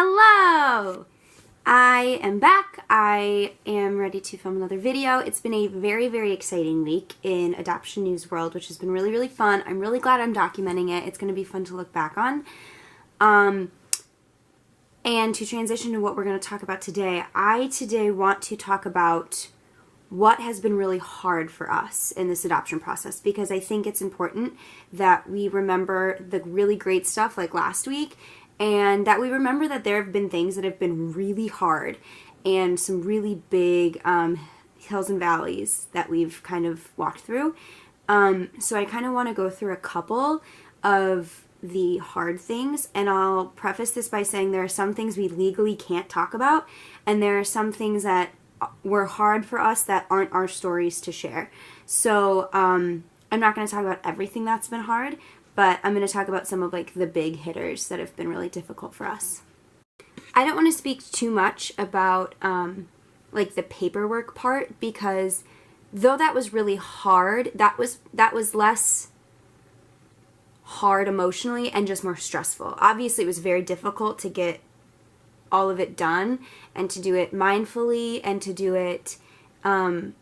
Hello! I am back. I am ready to film another video. It's been a very exciting week in adoption news world, which has been really fun. I'm really glad I'm documenting it. It's going to be fun to look back on. And to transition to what we're going to talk about today, I today want to talk about what has been really hard for us in this adoption process, because I think it's important that we remember the really great stuff like last week, and that we remember that there have been things that have been really hard and some really big hills and valleys that we've kind of walked through. So I kind of want to go through a couple of the hard things, and I'll preface this by saying there are some things we legally can't talk about, and there are some things that were hard for us that aren't our stories to share. So I'm not going to talk about everything that's been hard, but I'm going to talk about some of like the big hitters that have been really difficult for us. I don't want to speak too much about like the paperwork part, because though that was really hard, that was less hard emotionally and just more stressful. Obviously, it was very difficult to get all of it done and to do it mindfully and to do it and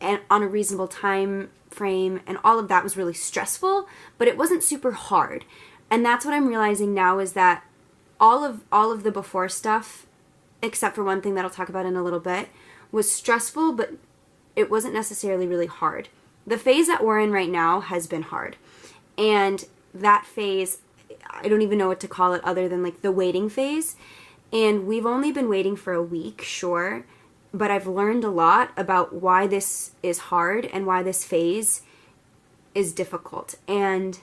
on a reasonable time frame, and all of that was really stressful, but it wasn't super hard. And that's what I'm realizing now, is that all of the before stuff, except for one thing that I'll talk about in a little bit, was stressful, but it wasn't necessarily really hard. The phase that we're in right now has been hard, and that phase, I don't even know what to call it other than like the waiting phase. And we've only been waiting for a week, sure, but I've learned a lot about why this is hard and why this phase is difficult. And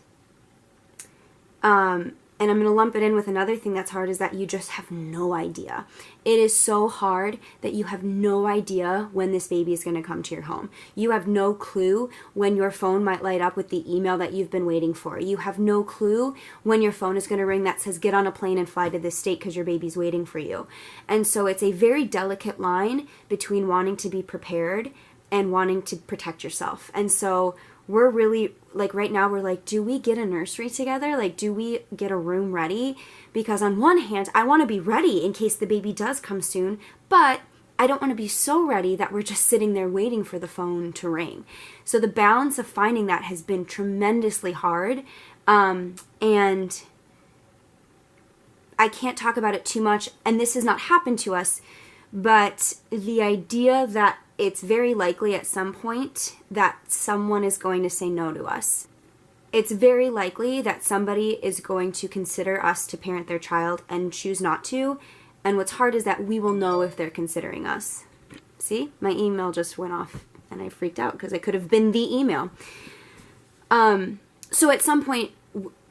I'm going to lump it in with another thing that's hard, is that you just have no idea. It is so hard that you have no idea when this baby is going to come to your home. You have no clue when your phone might light up with the email that you've been waiting for. You have no clue when your phone is going to ring that says, get on a plane and fly to this state because your baby's waiting for you. And so it's a very delicate line between wanting to be prepared and wanting to protect yourself. And so we're really, like right now, we're like, do we get a nursery together? Like, do we get a room ready? Because on one hand, I want to be ready in case the baby does come soon, but I don't want to be so ready that we're just sitting there waiting for the phone to ring. So the balance of finding that has been tremendously hard. And I can't talk about it too much, and this has not happened to us, but the idea that it's very likely at some point that someone is going to say no to us. It's very likely that somebody is going to consider us to parent their child and choose not to. And what's hard is that we will know if they're considering us. See, my email just went off and I freaked out because it could have been the email. So at some point,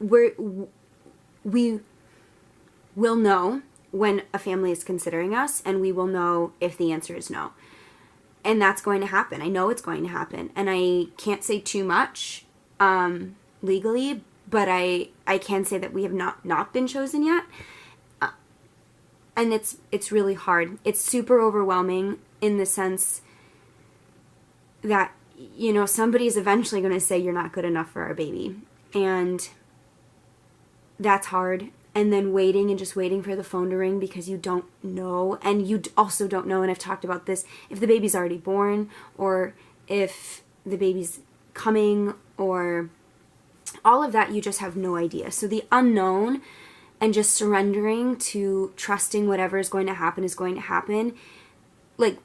we will know when a family is considering us, and we will know if the answer is no. And that's going to happen. I know it's going to happen. And I can't say too much legally, but I can say that we have not been chosen yet. And it's really hard. It's super overwhelming in the sense that, you know, somebody's eventually going to say you're not good enough for our baby. And that's hard. And then waiting and just waiting for the phone to ring because you don't know. And you also don't know, and I've talked about this, if the baby's already born or if the baby's coming, or all of that, you just have no idea. So the unknown and just surrendering to trusting whatever is going to happen, like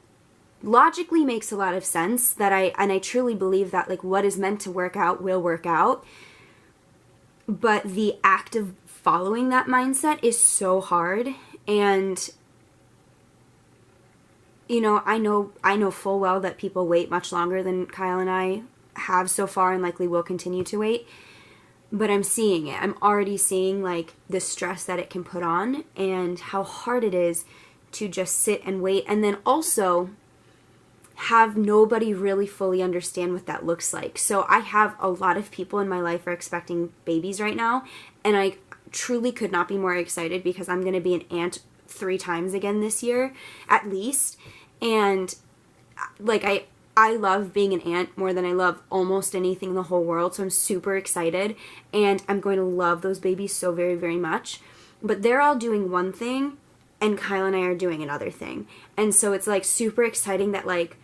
logically makes a lot of sense. That I truly believe that like what is meant to work out will work out. But the act of following that mindset is so hard. And you know, I know full well that people wait much longer than Kyle and I have so far, and likely will continue to wait. But I'm seeing it. I'm already seeing like the stress that it can put on, and how hard it is to just sit and wait, and then also have nobody really fully understand what that looks like. So I have a lot of people in my life are expecting babies right now, and I truly could not be more excited because I'm going to be an aunt 3 times again this year, at least. And like I love being an aunt more than I love almost anything in the whole world, so I'm super excited, and I'm going to love those babies so very much. But they're all doing one thing, and Kyle and I are doing another thing. And so it's like super exciting that like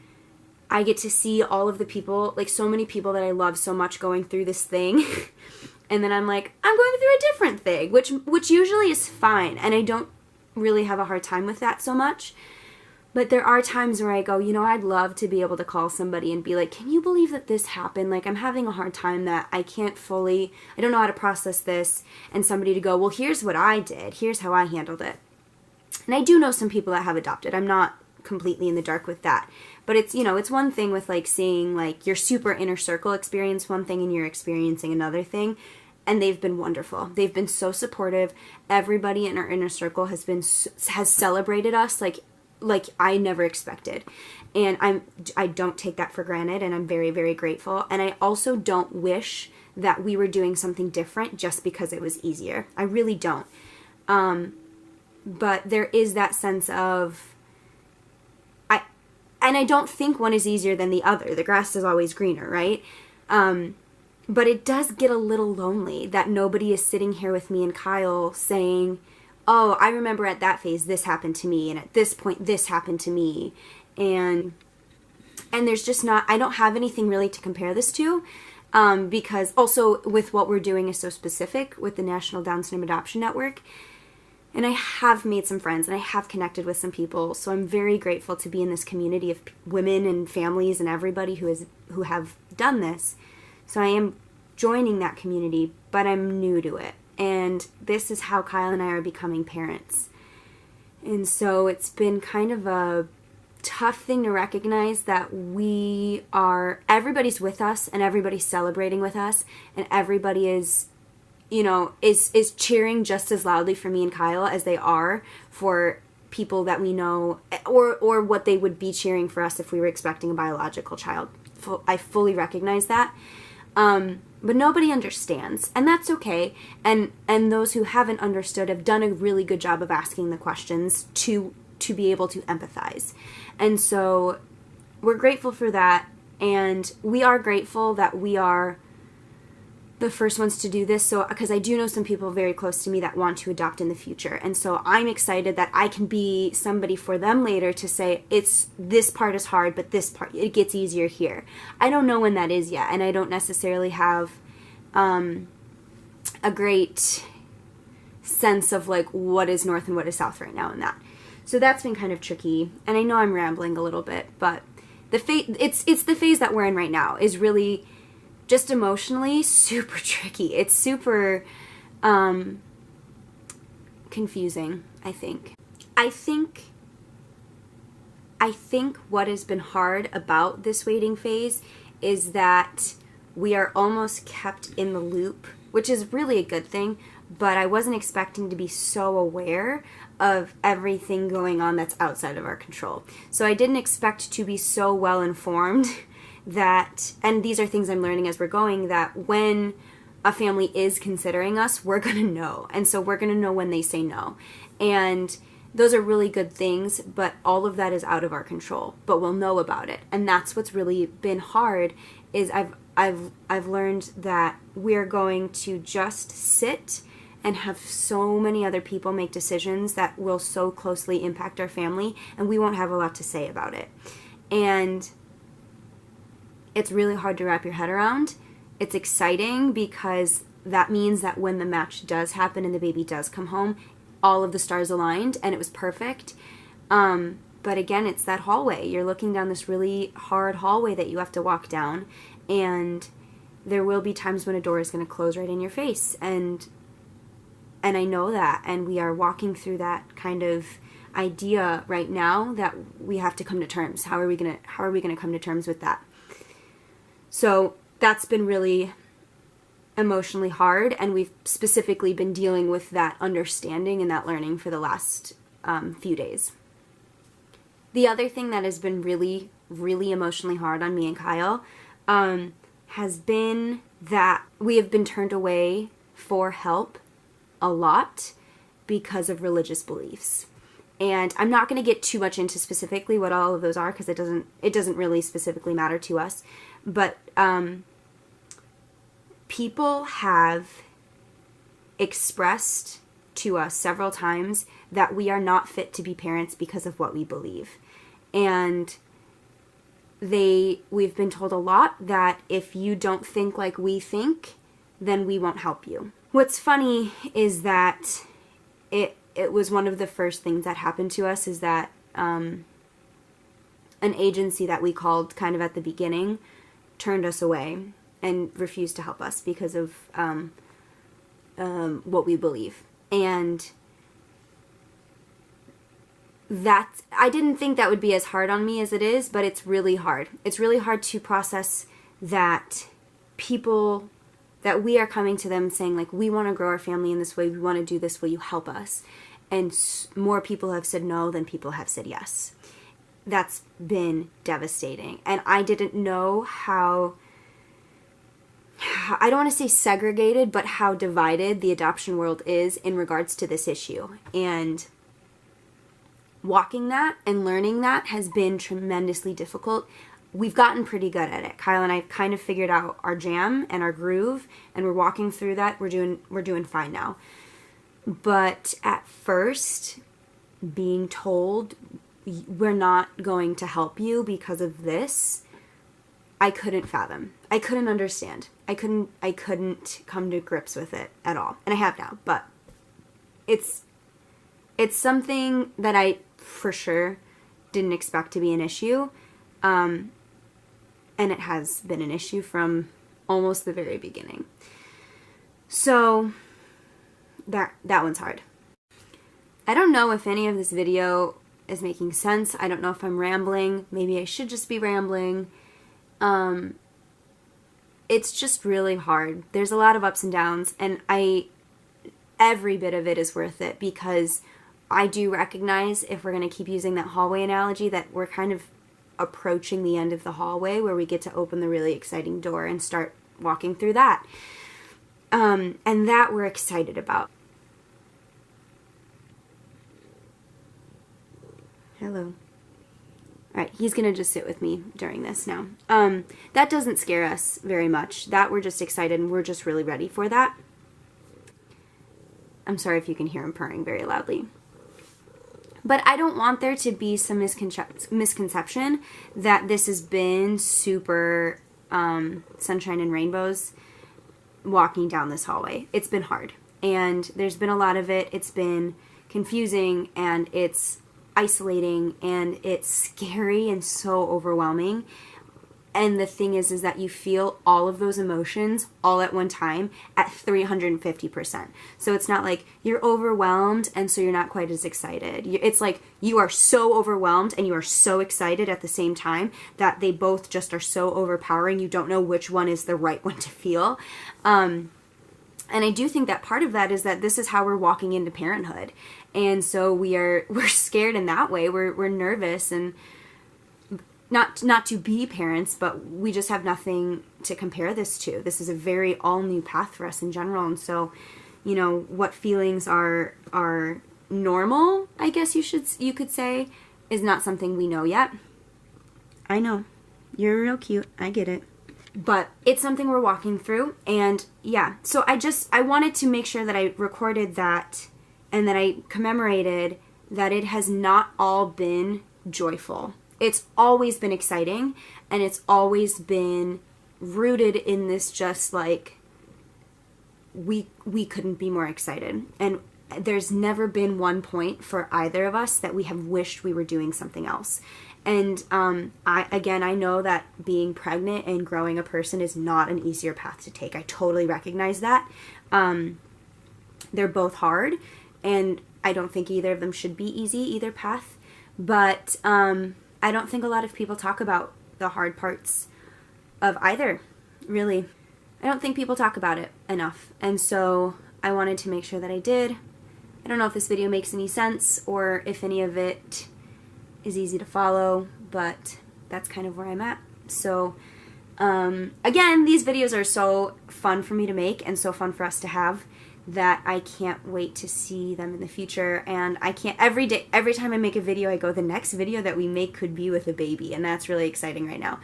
I get to see all of the people, like so many people that I love so much going through this thing. And then I'm like, I'm going through a different thing, which usually is fine. And I don't really have a hard time with that so much. But there are times where I go, you know, I'd love to be able to call somebody and be like, can you believe that this happened? Like, I'm having a hard time that I don't know how to process this. And somebody to go, well, here's what I did. Here's how I handled it. And I do know some people that have adopted. I'm not completely in the dark with that. But it's, you know, it's one thing with like seeing like your super inner circle experience one thing and you're experiencing another thing. And they've been wonderful. They've been so supportive. Everybody in our inner circle has celebrated us like I never expected. And I don't take that for granted, and I'm very, very grateful. And I also don't wish that we were doing something different just because it was easier. I really don't. But there is that sense of, and I don't think one is easier than the other. The grass is always greener, right? But it does get a little lonely that nobody is sitting here with me and Kyle saying, oh, I remember at that phase this happened to me, and at this point this happened to me. And there's just not, I don't have anything really to compare this to, because also with what we're doing is so specific with the National Down Syndrome Adoption Network. And I have made some friends and I have connected with some people, so I'm very grateful to be in this community of women and families and everybody who have done this. So I am joining that community, but I'm new to it. And this is how Kyle and I are becoming parents. And so it's been kind of a tough thing to recognize that everybody's with us and everybody's celebrating with us and everybody is, you know, is cheering just as loudly for me and Kyle as they are for people that we know or what they would be cheering for us if we were expecting a biological child. I fully recognize that. But nobody understands, and that's okay. And those who haven't understood have done a really good job of asking the questions to be able to empathize. And so we're grateful for that, and we are grateful that we are the first ones to do this. So, because I do know some people very close to me that want to adopt in the future, and so I'm excited that I can be somebody for them later to say, it's this part is hard, but this part, it gets easier here. I don't know when that is yet, and I don't necessarily have a great sense of like what is north and what is south right now in that. So that's been kind of tricky, and I know I'm rambling a little bit, but it's the phase that we're in right now is really just emotionally super tricky. It's super confusing, I think. I think what has been hard about this waiting phase is that we are almost kept in the loop, which is really a good thing, but I wasn't expecting to be so aware of everything going on that's outside of our control. So I didn't expect to be so well informed that, and these are things I'm learning as we're going, that when a family is considering us, we're going to know. And so we're going to know when they say no. And those are really good things, but all of that is out of our control, but we'll know about it. And that's what's really been hard is I've learned that we're going to just sit and have so many other people make decisions that will so closely impact our family, and we won't have a lot to say about it. And it's really hard to wrap your head around. It's exciting because that means that when the match does happen and the baby does come home, all of the stars aligned and it was perfect. But again, it's that hallway. You're looking down this really hard hallway that you have to walk down, and there will be times when a door is going to close right in your face. And I know that, and we are walking through that kind of idea right now that we have to come to terms. How are we going to come to terms with that? So that's been really emotionally hard, and we've specifically been dealing with that understanding and that learning for the last few days. The other thing that has been really, really emotionally hard on me and Kyle has been that we have been turned away for help a lot because of religious beliefs. And I'm not going to get too much into specifically what all of those are because it doesn't really specifically matter to us. But people have expressed to us several times that we are not fit to be parents because of what we believe. And we've been told a lot that if you don't think like we think, then we won't help you. What's funny is that it was one of the first things that happened to us, is that an agency that we called kind of at the beginning turned us away and refused to help us because of what we believe. And I didn't think that would be as hard on me as it is, but it's really hard. It's really hard to process that people, that we are coming to them saying, like, we want to grow our family in this way, we want to do this, will you help us? And more people have said no than people have said yes. That's been devastating. And I didn't know how, I don't want to say segregated, but how divided the adoption world is in regards to this issue. And walking that and learning that has been tremendously difficult. We've gotten pretty good at it. Kyle and I kind of figured out our jam and our groove, and we're walking through that. We're doing fine now. But at first, being told we're not going to help you because of this, I couldn't fathom. I couldn't understand. I couldn't come to grips with it at all. And I have now, but it's something that I for sure didn't expect to be an issue. And it has been an issue from almost the very beginning. So that one's hard. I don't know if any of this video is making sense. I don't know if I'm rambling. Maybe I should just be rambling. It's just really hard. There's a lot of ups and downs, and every bit of it is worth it, because I do recognize, if we're going to keep using that hallway analogy, that we're kind of approaching the end of the hallway where we get to open the really exciting door and start walking through that. And that we're excited about. Hello. Alright, he's going to just sit with me during this now. That doesn't scare us very much. That we're just excited and we're just really ready for that. I'm sorry if you can hear him purring very loudly. But I don't want there to be some misconception that this has been super sunshine and rainbows walking down this hallway. It's been hard. And there's been a lot of it. It's been confusing, and it's isolating, and it's scary and so overwhelming. And the thing is that you feel all of those emotions all at one time at 350%. So it's not like you're overwhelmed and so you're not quite as excited. It's like you are so overwhelmed and you are so excited at the same time that they both just are so overpowering. You don't know which one is the right one to feel. And I do think that part of that is that this is how we're walking into parenthood. And so we're scared in that way. We're nervous, and not to be parents, but we just have nothing to compare this to. This is a very all new path for us in general. And so, you know, what feelings are normal, I guess you could say, is not something we know yet. I know. You're real cute. I get it. But it's something we're walking through. And yeah, so I wanted to make sure that I recorded that and that I commemorated that it has not all been joyful. It's always been exciting, and it's always been rooted in this just like we couldn't be more excited. And there's never been one point for either of us that we have wished we were doing something else. And I know that being pregnant and growing a person is not an easier path to take. I totally recognize that. They're both hard, and I don't think either of them should be easy, either path. But I don't think a lot of people talk about the hard parts of either, really. I don't think people talk about it enough. And so I wanted to make sure that I did. I don't know if this video makes any sense or if any of it is easy to follow, but that's kind of where I'm at. So again, these videos are so fun for me to make and so fun for us to have that I can't wait to see them in the future. And I can't, every time I make a video, I go, the next video that we make could be with a baby, and that's really exciting right now.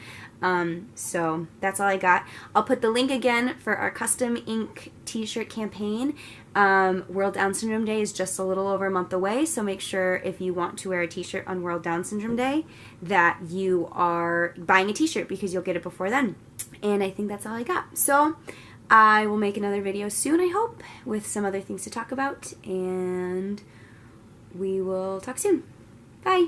So that's all I got. I'll put the link again for our custom ink t-shirt campaign. World Down Syndrome Day is just a little over a month away, so make sure if you want to wear a t-shirt on World Down Syndrome Day that you are buying a t-shirt, because you'll get it before then. And I think that's all I got. So I will make another video soon, I hope, with some other things to talk about, and we will talk soon. Bye!